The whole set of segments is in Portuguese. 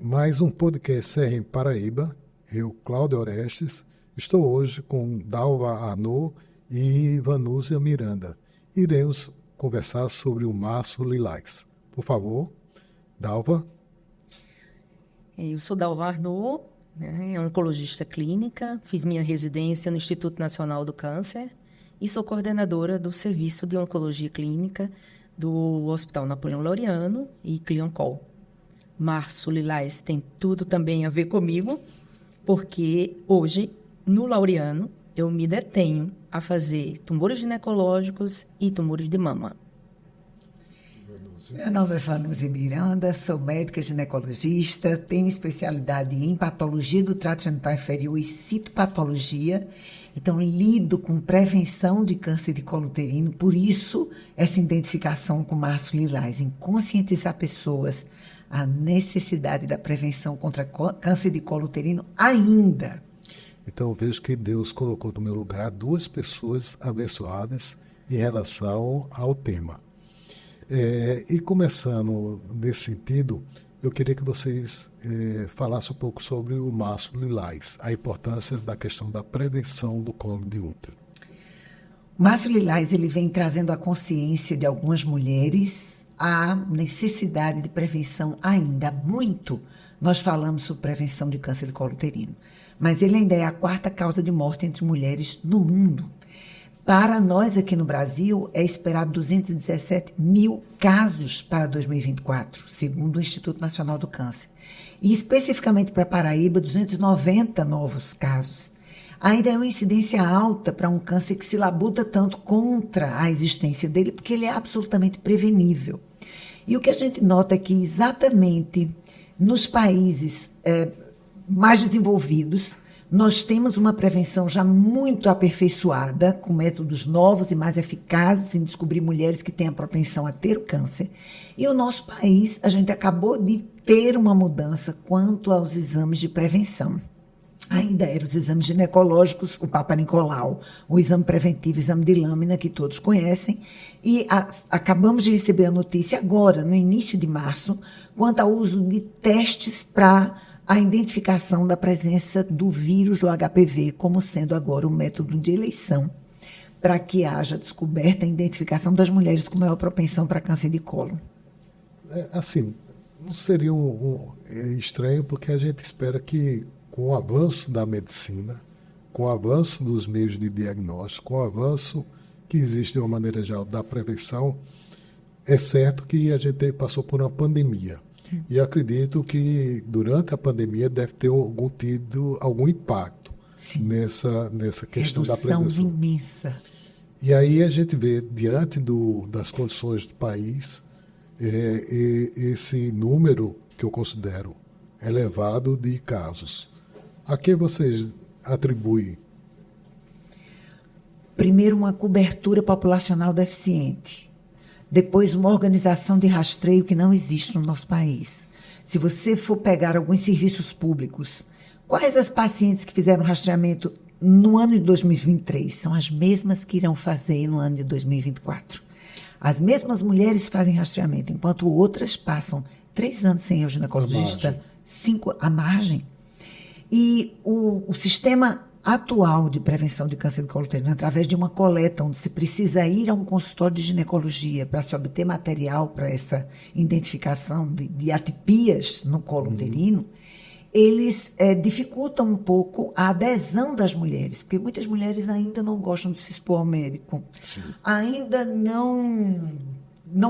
Mais um podcast CRM Paraíba. Eu, Cláudio Orestes, estou hoje com Dalva Arnaud e Vanúzia Miranda. Iremos conversar sobre o Março Lilás. Por favor, Dalva. Eu sou Dalva Arnaud, oncologista clínica, fiz minha residência no Instituto Nacional do Câncer e sou coordenadora do Serviço de Oncologia Clínica do Hospital Napoleão Laureano e Clioncol. Março Lilás tem tudo também a ver comigo, porque hoje, no Laureano, eu me detenho a fazer tumores ginecológicos e tumores de mama. Meu nome é Vanúzia Miranda, sou médica ginecologista, tenho especialidade em patologia do trato genital inferior e citopatologia, então lido com prevenção de câncer de colo uterino, por isso essa identificação com Março Lilás, em conscientizar pessoas a necessidade da prevenção contra câncer de colo uterino ainda. Então, eu vejo que Deus colocou no meu lugar duas pessoas abençoadas em relação ao tema. E começando nesse sentido, eu queria que vocês falassem um pouco sobre o Março Lilás, a importância da questão da prevenção do colo de útero. O Março Lilás ele vem trazendo a consciência de algumas mulheres a necessidade de prevenção ainda. Muito nós falamos sobre prevenção de câncer de colo uterino, mas ele ainda é a quarta causa de morte entre mulheres no mundo. Para nós aqui no Brasil, é esperado 217 mil casos para 2024, segundo o Instituto Nacional do Câncer. E especificamente para Paraíba, 290 novos casos. Ainda é uma incidência alta para um câncer que se labuta tanto contra a existência dele, porque ele é absolutamente prevenível. E o que a gente nota é que exatamente nos países mais desenvolvidos, nós temos uma prevenção já muito aperfeiçoada, com métodos novos e mais eficazes em descobrir mulheres que têm a propensão a ter o câncer. E o nosso país, a gente acabou de ter uma mudança quanto aos exames de prevenção. Ainda eram os exames ginecológicos, o Papa Nicolau, o exame preventivo, o exame de lâmina, que todos conhecem, e acabamos de receber a notícia agora, no início de março, quanto ao uso de testes para a identificação da presença do vírus do HPV, como sendo agora o método de eleição, para que haja descoberta e identificação das mulheres com maior propensão para câncer de colo. Assim, não seria estranho, porque a gente espera que, com o avanço da medicina, com o avanço dos meios de diagnóstico, com o avanço que existe de uma maneira geral da prevenção, é certo que a gente passou por uma pandemia. E acredito que durante a pandemia deve ter tido algum impacto nessa questão da prevenção. Redução imensa. E aí a gente vê, diante das condições do país, esse número que eu considero elevado de casos. A que vocês atribuem? Primeiro, uma cobertura populacional deficiente. Depois, uma organização de rastreio que não existe no nosso país. Se você for pegar alguns serviços públicos, quais as pacientes que fizeram rastreamento no ano de 2023 são as mesmas que irão fazer no ano de 2024? As mesmas mulheres fazem rastreamento, enquanto outras passam 3 anos sem ir ao ginecologista, 5 à margem. E o sistema atual de prevenção de câncer de colo uterino, através de uma coleta, onde se precisa ir a um consultório de ginecologia para se obter material para essa identificação de atipias no colo uterino, eles dificultam um pouco a adesão das mulheres, porque muitas mulheres ainda não gostam de se expor ao médico, ainda não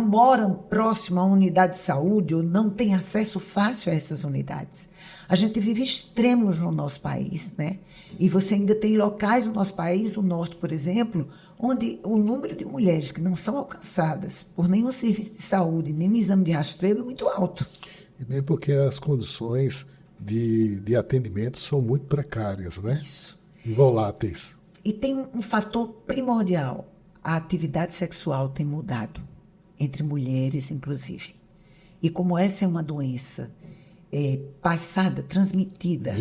moram próximo a uma unidade de saúde ou não têm acesso fácil a essas unidades. A gente vive extremos no nosso país, né? E você ainda tem locais no nosso país, o norte, por exemplo, onde o número de mulheres que não são alcançadas por nenhum serviço de saúde, nem um exame de rastreio é muito alto. E bem porque as condições de atendimento são muito precárias, né? Isso. E voláteis. E tem um fator primordial. A atividade sexual tem mudado, entre mulheres, inclusive. E como essa é uma doença passada, transmitida,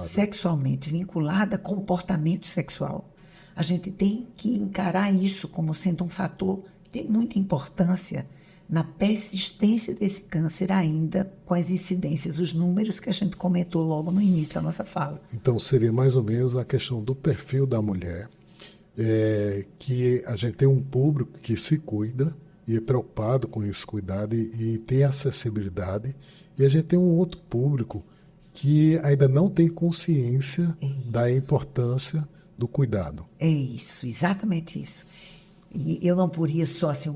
sexualmente, vinculada a comportamento sexual, a gente tem que encarar isso como sendo um fator de muita importância na persistência desse câncer ainda com as incidências, os números que a gente comentou logo no início da nossa fala. Então, seria mais ou menos a questão do perfil da mulher, que a gente tem um público que se cuida e é preocupado com esse cuidado e tem acessibilidade, e a gente tem um outro público que ainda não tem consciência da importância do cuidado. É isso, exatamente isso. E eu não poria só assim,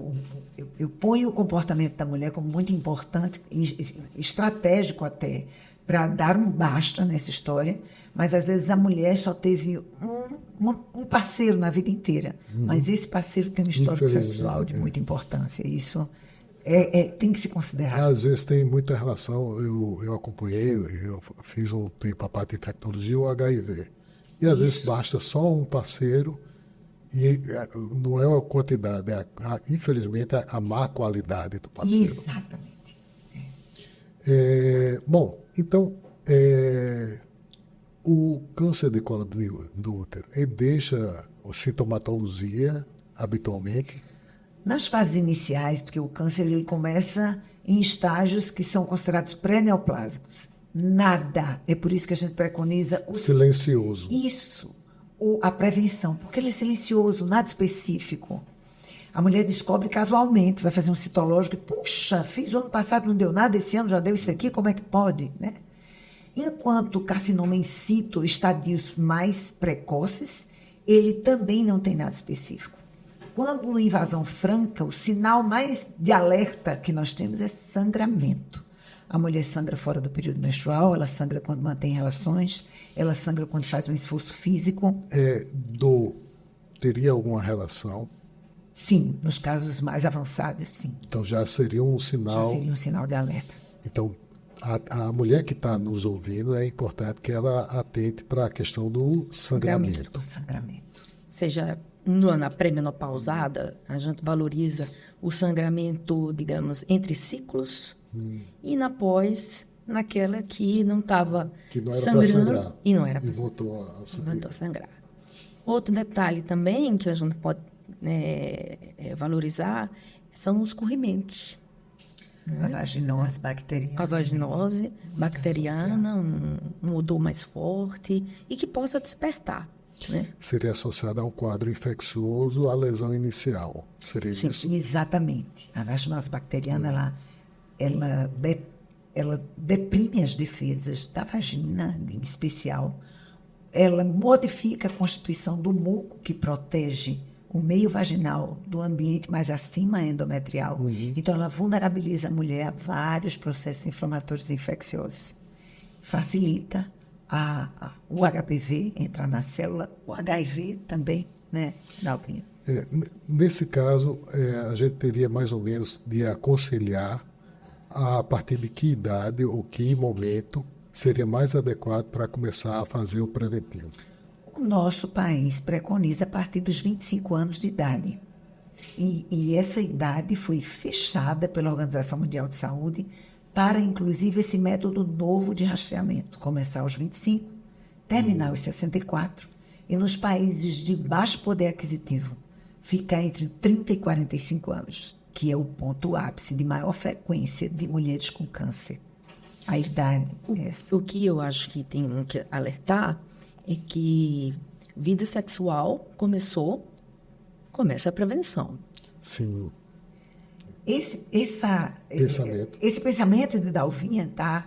eu ponho o comportamento da mulher como muito importante e estratégico até, para dar um basta nessa história, mas às vezes a mulher só teve um parceiro na vida inteira, mas esse parceiro tem um histórico sexual de muita importância. Isso tem que se considerar. Às vezes tem muita relação, eu acompanhei, eu fiz um tempo a parte de infectologia, o HIV. E às vezes basta só um parceiro, e não é a quantidade, infelizmente, a má qualidade do parceiro. Exatamente. Bom, então, o câncer de colo do útero, ele deixa a sintomatologia habitualmente? Nas fases iniciais, porque o câncer ele começa em estágios que são considerados pré-neoplásicos. Nada. É por isso que a gente preconiza silencioso. Isso. A prevenção, porque ele é silencioso, nada específico. A mulher descobre casualmente, vai fazer um citológico e, puxa, fiz o ano passado, não deu nada, esse ano já deu isso aqui, como é que pode, né? Enquanto o carcinoma in situ, estadios mais precoces, ele também não tem nada específico. Quando uma invasão franca, o sinal mais de alerta que nós temos é sangramento. A mulher sangra fora do período menstrual, ela sangra quando mantém relações, ela sangra quando faz um esforço físico. Teria alguma relação? Sim, nos casos mais avançados, sim. Então já seria um sinal... Já seria um sinal de alerta. Então, a mulher que está nos ouvindo, é importante que ela atente para a questão do sangramento. O sangramento. Seja na pré-menopausada, a gente valoriza o sangramento, digamos, entre ciclos, e na pós, naquela que não estava sangrando e não era para voltou a sangrar. Outro detalhe também que a gente pode valorizar são os corrimentos. A vaginose bacteriana. A vaginose bacteriana, um odor mais forte e que possa despertar. Né? Seria associada a um quadro infeccioso, à lesão inicial. Seria Sim, isso? Exatamente. A vaginose bacteriana, ela deprime as defesas da vagina, em especial. Ela modifica a constituição do muco que protege o meio vaginal do ambiente mais acima endometrial. Então, ela vulnerabiliza a mulher a vários processos inflamatórios e infecciosos. Facilita o HPV entrar na célula, o HIV também, né, Dalpinha? Nesse caso, a gente teria mais ou menos de aconselhar a partir de que idade ou que momento seria mais adequado para começar a fazer o preventivo. O nosso país preconiza a partir dos 25 anos de idade. E essa idade foi fechada pela Organização Mundial de Saúde para, inclusive, esse método novo de rastreamento. Começar aos 25, terminar aos 64. E nos países de baixo poder aquisitivo, ficar entre 30 e 45 anos, que é o ponto ápice de maior frequência de mulheres com câncer. A idade é essa. O que eu acho que tem que alertar é que vida sexual começa a prevenção. Sim. Esse pensamento de Dalvinha está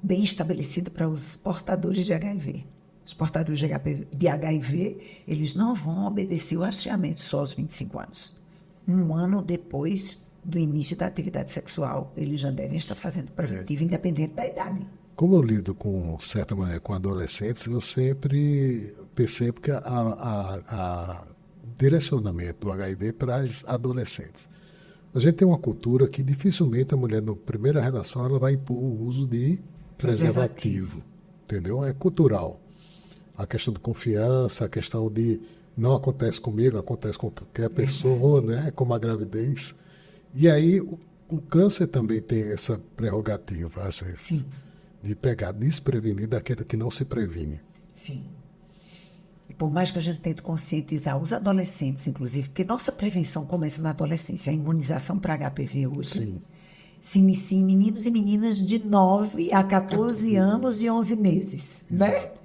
bem estabelecido para os portadores de HIV. Os portadores de HIV, eles não vão obedecer o rastreamento só aos 25 anos. Um ano depois do início da atividade sexual, eles já devem estar fazendo preventivo, independente da idade. Como eu lido com certa maneira com adolescentes, eu sempre percebo que a direcionamento do HIV para as adolescentes. A gente tem uma cultura que dificilmente a mulher, na primeira relação, ela vai impor o uso de preservativo. Entendeu? É cultural. A questão de confiança, a questão de não acontece comigo, acontece com qualquer pessoa, né? Como a gravidez. E aí o câncer também tem essa prerrogativa, às vezes. Sim. De pegar desprevenido daquele que não se previne. Sim. E por mais que a gente tente conscientizar os adolescentes, inclusive, porque nossa prevenção começa na adolescência, a imunização para HPV hoje Sim. se inicia em meninos e meninas de 9 a 14 anos e 11 meses, né? Exato.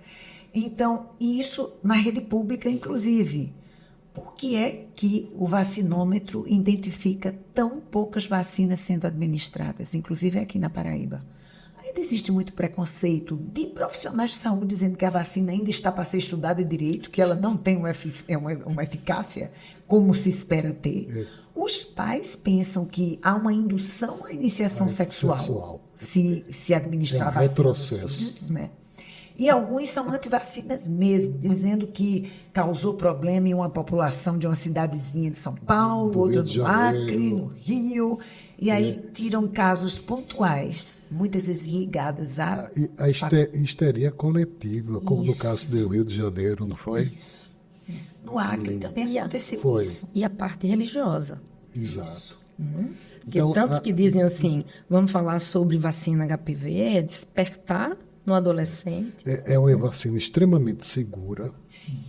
Então, isso na rede pública, inclusive. Por que é que o vacinômetro identifica tão poucas vacinas sendo administradas, inclusive aqui na Paraíba? Ainda existe muito preconceito de profissionais de saúde dizendo que a vacina ainda está para ser estudada direito, que ela não tem uma eficácia como se espera ter. Os pais pensam que há uma indução à iniciação sexual se administrar É um retrocesso. Filhos, né? E alguns são antivacinas mesmo, dizendo que causou problema em uma população de uma cidadezinha de São Paulo, Do outra Rio de no Acre, Janeiro. no Rio. E aí tiram casos pontuais, muitas vezes ligadas a... A histeria coletiva, como no Isso. caso do Rio de Janeiro, não foi? Isso. No Acre também aconteceu Foi. isso. E a parte religiosa. Exato. Porque tantos que dizem assim, vamos falar sobre vacina HPV, é despertar no adolescente. É uma vacina extremamente segura, Sim.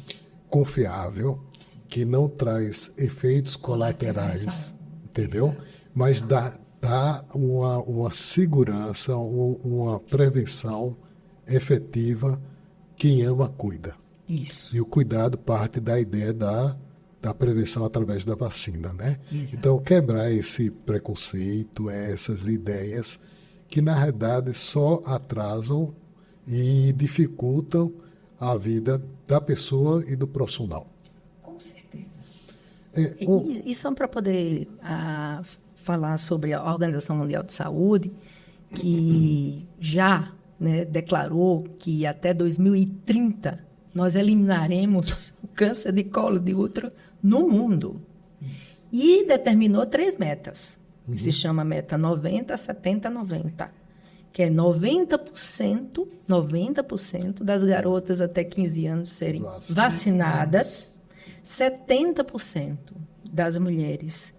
confiável, que não traz efeitos colaterais, entendeu? Mas dá uma segurança, uma prevenção efetiva. Quem ama, cuida. Isso. E o cuidado parte da ideia da prevenção através da vacina, né? Exato. Então, quebrar esse preconceito, essas ideias que, na realidade, só atrasam e dificultam a vida da pessoa e do profissional. Com certeza. E só para poder falar sobre a Organização Mundial de Saúde, que já, né, declarou que até 2030 nós eliminaremos o câncer de colo de útero no mundo. E determinou 3 metas, que se chama meta 90, 70, 90, que é 90% das garotas até 15 anos serem vacinadas, 70% das mulheres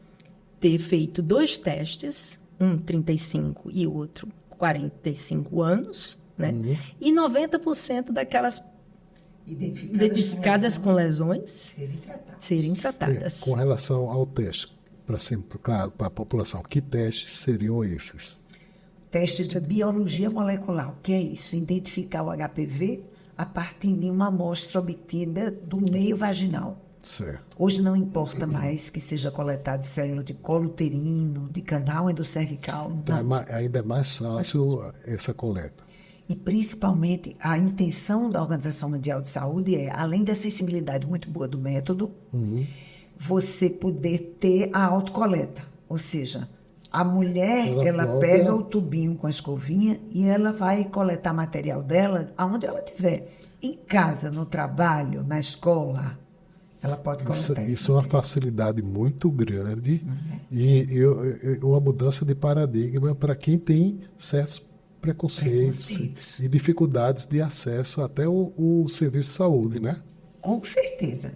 ter feito 2 testes, um 35 e outro 45 anos, né? E 90% daquelas identificadas com lesões serem tratadas. Com relação ao teste, para sempre claro para a população, que testes seriam esses? Teste de biologia molecular. O que é isso? Identificar o HPV a partir de uma amostra obtida do meio vaginal. Certo. Hoje não importa mais que seja coletado célula de colo uterino, de canal endocervical. Então, Não. ainda é mais fácil essa coleta. E, principalmente, a intenção da Organização Mundial de Saúde é, além da acessibilidade muito boa do método, você poder ter a autocoleta. Ou seja, a mulher, ela pega o tubinho com a escovinha e ela vai coletar material dela aonde ela estiver. Em casa, no trabalho, na escola, ela pode coletar Isso é uma facilidade muito grande e uma mudança de paradigma para quem tem certos preconceitos e dificuldades de acesso até o serviço de saúde, né? Com certeza.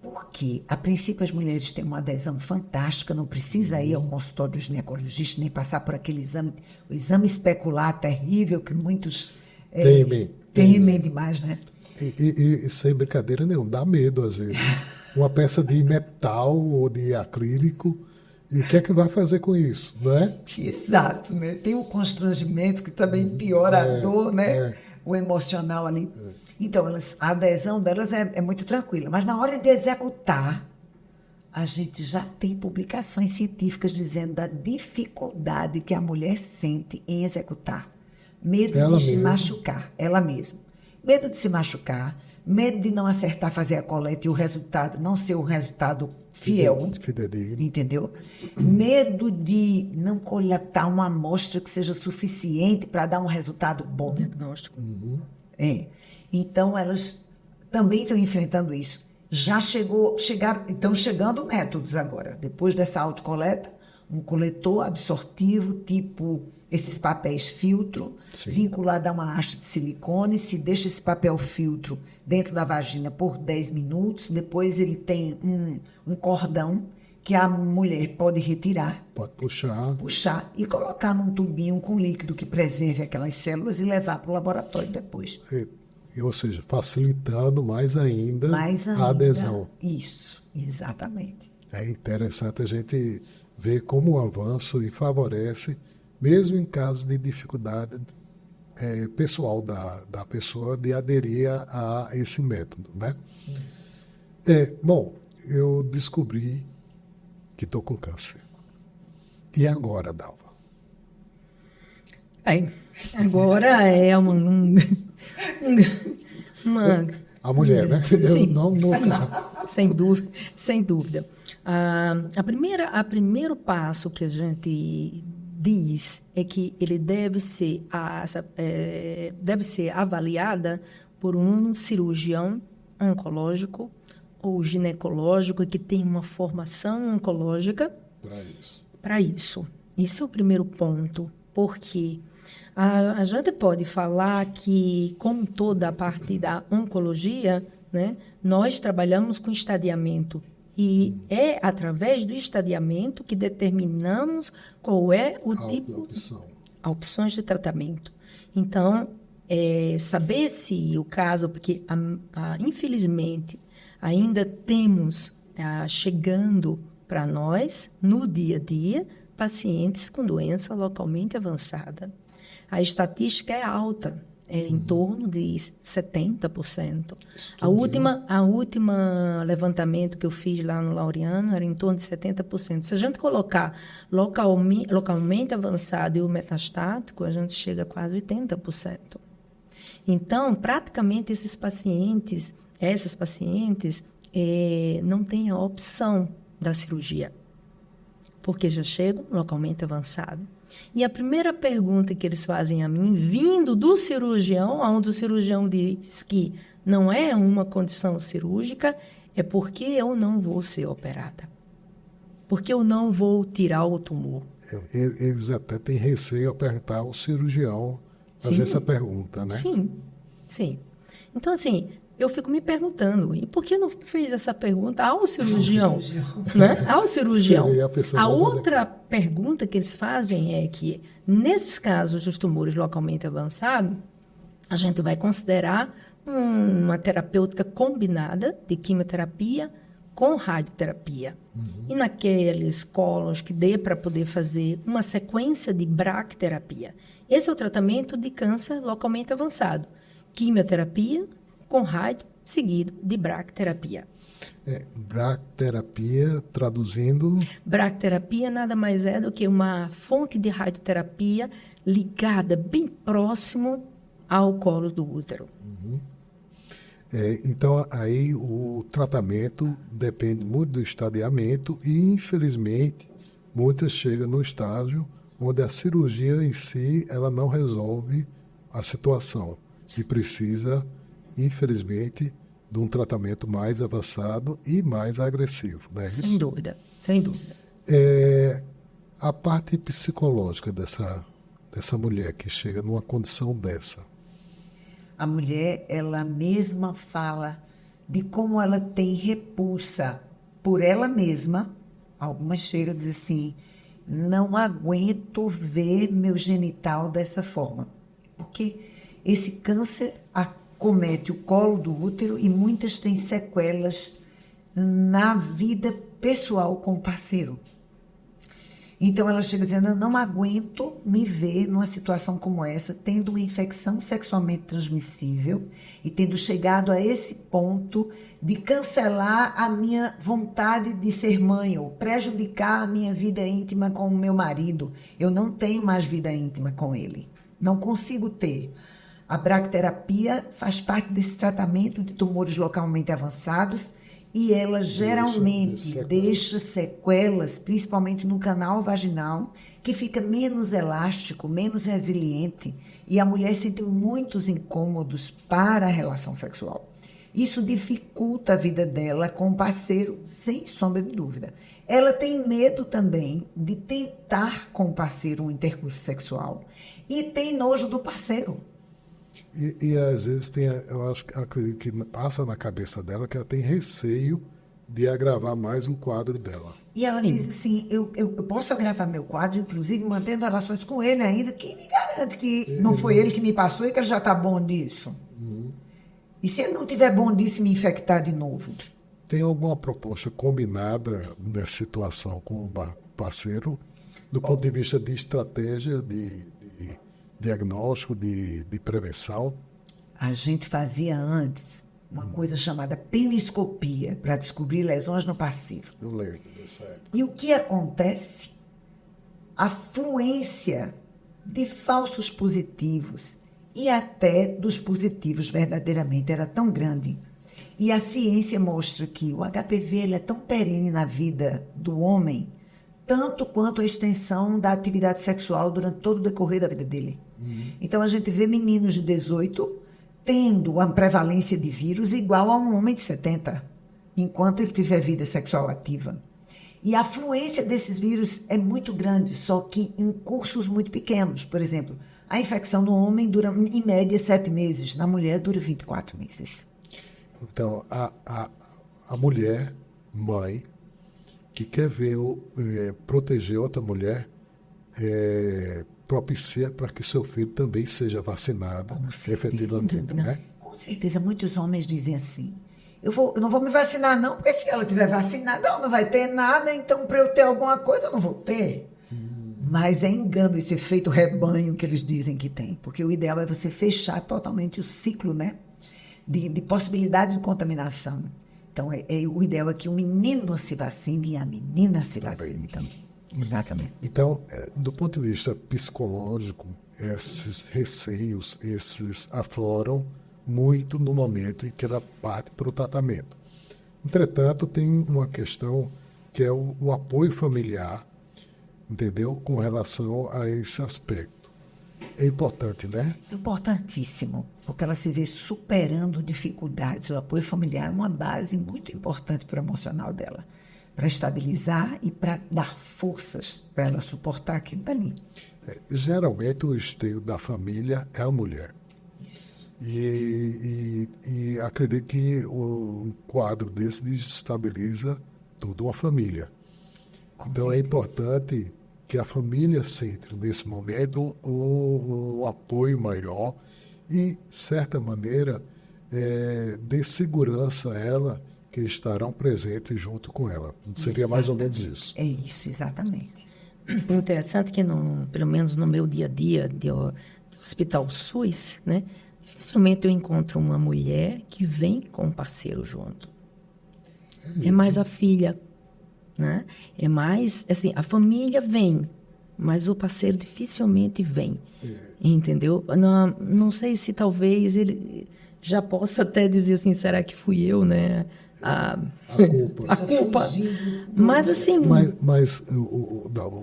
Porque, a princípio, as mulheres têm uma adesão fantástica, não precisa ir ao consultório do ginecologista, nem passar por aquele exame, o exame especular terrível que muitos temem demais, né? E sem brincadeira nenhuma, dá medo às vezes. Uma peça de metal ou de acrílico, e o que é que vai fazer com isso, não é? Exato, né? Tem o constrangimento que também piora a dor, né? O emocional ali. Então, a adesão delas é muito tranquila, mas na hora de executar, a gente já tem publicações científicas dizendo da dificuldade que a mulher sente em executar. Medo Ela de se mesma. machucar, ela mesma. Medo de se machucar, medo de não acertar fazer a coleta e o resultado não ser o resultado fiel. Fidedigno. Entendeu? Medo de não coletar uma amostra que seja suficiente para dar um resultado bom. Diagnóstico. Então, elas também estão enfrentando isso. Estão chegando métodos agora. Depois dessa autocoleta, um coletor absortivo, tipo esses papéis filtro, Sim. vinculado a uma haste de silicone, se deixa esse papel filtro dentro da vagina por 10 minutos, depois ele tem um cordão que a mulher pode retirar, Pode puxar. e colocar num tubinho com líquido que preserve aquelas células e levar para o laboratório depois. ou seja, facilitando mais ainda Mais ainda, a adesão. isso, exatamente. É interessante a gente ver como o avanço e favorece, mesmo em casos de dificuldade pessoal da pessoa de aderir a esse método, né? Isso. Bom, eu descobri que estou com câncer. E agora, Dalva? Aí, agora é uma A mulher, né? Eu sim, não sem dúvida, sem dúvida. A primeiro passo que a gente diz é que ele deve ser avaliada por um cirurgião oncológico ou ginecológico que tem uma formação oncológica para isso. Para isso. Esse é o primeiro ponto, porque a gente pode falar que, como toda a parte da oncologia, né, nós trabalhamos com estadiamento. E é através do estadiamento que determinamos qual é o tipo de opções de tratamento. Então, saber se o caso, porque infelizmente ainda temos chegando para nós, no dia a dia, pacientes com doença localmente avançada. A estatística é alta, em torno de 70%. A última levantamento que eu fiz lá no Laureano era em torno de 70%. Se a gente colocar localmente avançado e o metastático, a gente chega a quase 80%. Então, praticamente essas pacientes não têm a opção da cirurgia, porque já chegam localmente avançado. E a primeira pergunta que eles fazem a mim, vindo do cirurgião, onde o cirurgião diz que não é uma condição cirúrgica, é porque eu não vou ser operada. Porque eu não vou tirar o tumor. Eles até têm receio a perguntar ao cirurgião, fazer essa pergunta, né? Sim. Então, assim, eu fico me perguntando, e por que não fez essa pergunta ao cirurgião? Né? Ao cirurgião. A outra pergunta que eles fazem é que, nesses casos dos tumores localmente avançados, a gente vai considerar uma terapêutica combinada de quimioterapia com radioterapia. E naqueles cólons que dê para poder fazer uma sequência de bracterapia. Esse é o tratamento de câncer localmente avançado. Quimioterapia com rádio, seguido de bracterapia. Bracterapia, traduzindo... Bracterapia nada mais é do que uma fonte de radioterapia ligada bem próximo ao colo do útero. Então, aí o tratamento depende muito do estadiamento e, infelizmente, muitas chegam no estágio onde a cirurgia em si ela não resolve a situação e precisa, infelizmente, de um tratamento mais avançado e mais agressivo. Né? Sem dúvida, sem dúvida. A parte psicológica dessa mulher que chega numa condição dessa. A mulher, ela mesma fala de como ela tem repulsa por ela mesma. Algumas chegam a dizer assim, não aguento ver meu genital dessa forma. Porque esse câncer acomete o colo do útero e muitas têm sequelas na vida pessoal com o parceiro. Então ela chega dizendo, eu não aguento me ver numa situação como essa, tendo uma infecção sexualmente transmissível e tendo chegado a esse ponto de cancelar a minha vontade de ser mãe ou prejudicar a minha vida íntima com o meu marido. Eu não tenho mais vida íntima com ele. Não consigo ter. A bracterapia faz parte desse tratamento de tumores localmente avançados e ela geralmente deixa sequelas, principalmente no canal vaginal, que fica menos elástico, menos resiliente, e a mulher sente muitos incômodos para a relação sexual. Isso dificulta a vida dela com o parceiro, sem sombra de dúvida. Ela tem medo também de tentar com o parceiro um intercurso sexual e tem nojo do parceiro. E às vezes acredito que passa na cabeça dela que ela tem receio de agravar mais o quadro dela. E ela diz assim, eu posso agravar meu quadro, inclusive mantendo relações com ele ainda, quem me garante que não foi ele que me passou e que ele já está bom disso? E se ele não tiver bom disso, me infectar de novo? Tem alguma proposta combinada nessa situação com o parceiro, do ponto de vista de estratégia, de diagnóstico, de prevenção? A gente fazia antes uma coisa chamada periscopia para descobrir lesões no parceiro. Eu lembro dessa época. E o que acontece? A fluência de falsos positivos e até dos positivos verdadeiramente era tão grande. E a ciência mostra que o HPV ele é tão perene na vida do homem, tanto quanto a extensão da atividade sexual durante todo o decorrer da vida dele. Então a gente vê meninos de 18 tendo uma prevalência de vírus igual a um homem de 70, enquanto ele tiver vida sexual ativa. E a fluência desses vírus é muito grande, só que em cursos muito pequenos. Por exemplo, a infecção no homem dura, em média, 7 meses. Na mulher, dura 24 meses. Então, a mulher, mãe, que quer ver proteger outra mulher, propicia para que seu filho também seja vacinado, efetivamente, né? Com certeza, muitos homens dizem assim, eu não vou me vacinar não, porque se ela estiver vacinada, ela não vai ter nada, então para eu ter alguma coisa, eu não vou ter. Mas é engano esse efeito rebanho que eles dizem que tem, porque o ideal é você fechar totalmente o ciclo, né, de possibilidade de contaminação. Então, o ideal é que o menino se vacine e a menina se vacine também. Exatamente. Então, do ponto de vista psicológico, esses receios, esses afloram muito no momento em que ela parte para o tratamento. Entretanto, tem uma questão que é o apoio familiar, entendeu? Com relação a esse aspecto. É importante, né? Importantíssimo, porque ela se vê superando dificuldades. O apoio familiar é uma base muito importante para o emocional dela, para estabilizar e para dar forças para ela suportar aquilo dali. Geralmente, o esteio da família é a mulher. Isso. E acredito que um quadro desse desestabiliza toda uma família. Então, é importante que a família sinta, nesse momento, um apoio maior e, de certa maneira, dê segurança a ela que estarão presentes junto com ela. Seria mais ou menos isso. É isso, exatamente. O interessante é que, pelo menos no meu dia a dia de hospital SUS, né, dificilmente eu encontro uma mulher que vem com um parceiro junto. É mais a filha, né? É mais, assim, a família vem, mas o parceiro dificilmente vem, entendeu? Não sei se talvez ele já possa até dizer assim, será que fui eu, né? A culpa. A culpa. Mas assim... Mas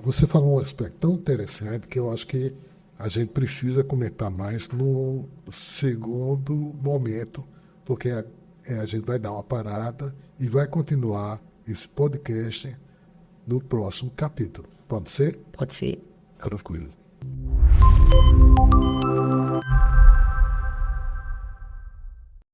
você falou um aspecto tão interessante que eu acho que a gente precisa comentar mais no segundo momento, porque a gente vai dar uma parada e vai continuar esse podcast no próximo capítulo. Pode ser? Pode ser. Tranquilo.